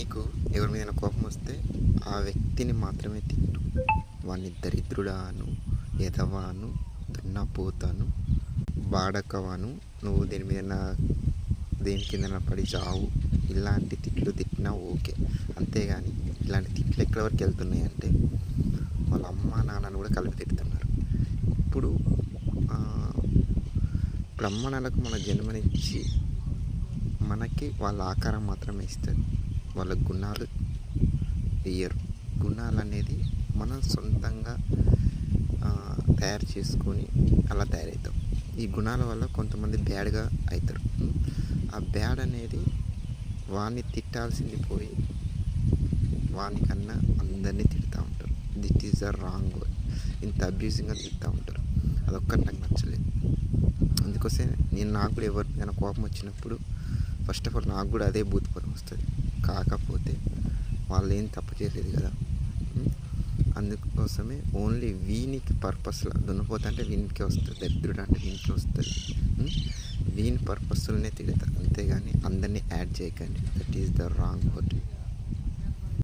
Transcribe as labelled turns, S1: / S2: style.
S1: నీకు ఎవరి మీద కోపం వస్తే ఆ వ్యక్తిని మాత్రమే తిట్టు. వాడిని దరిద్రుడాను, ఎదవాను, దున్నపోతాను, బాడకవాను, నువ్వు దేని కింద పడి చావు, ఇలాంటి తిట్లు తిట్టినా ఓకే. అంతేగాని ఇలాంటి తిట్లు ఎక్కడి వరకు వెళ్తున్నాయి అంటే వాళ్ళ అమ్మ నాన్నను కూడా కలిపి తిడుతున్నారు. ఇప్పుడు అమ్మ నాన్నకు మన జన్మనిచ్చి మనకి వాళ్ళ ఆకారం మాత్రమే ఇస్తారు, వాళ్ళ గుణాలు ఇయ్యరు. గుణాలు అనేది మనం సొంతంగా తయారు చేసుకొని అలా తయారవుతాం. ఈ గుణాల వల్ల కొంతమంది బ్యాడ్గా అవుతారు. ఆ బ్యాడ్ అనేది వాడిని తిట్టాల్సింది పోయి వానికన్నా అందరినీ తిడుతూ ఉంటారు. దిట్ ఈజ్ ద రాంగ్ వే. ఇంత అబ్యూజింగ్గా తిడుతూ ఉంటారు. అదొక్కటి నాకు నచ్చలేదు. అందుకోసం నాకు కూడా ఎవరికైనా కోపం వచ్చినప్పుడు ఫస్ట్ ఆఫ్ ఆల్ నాకు కూడా అదే భూతపరం వస్తుంది. కాకపోతే వాళ్ళు ఏం తప్పు చేయలేదు కదా. అందుకోసమే ఓన్లీ వీనికి పర్పస్లో దున్నపోతా అంటే వీనికే వస్తుంది, దరిద్రుడు అంటే వీనికి వస్తుంది. వీని పర్పస్లోనే తిడతారు, అంతేగాని అందరినీ యాడ్ చేయకండి. That is the wrong word.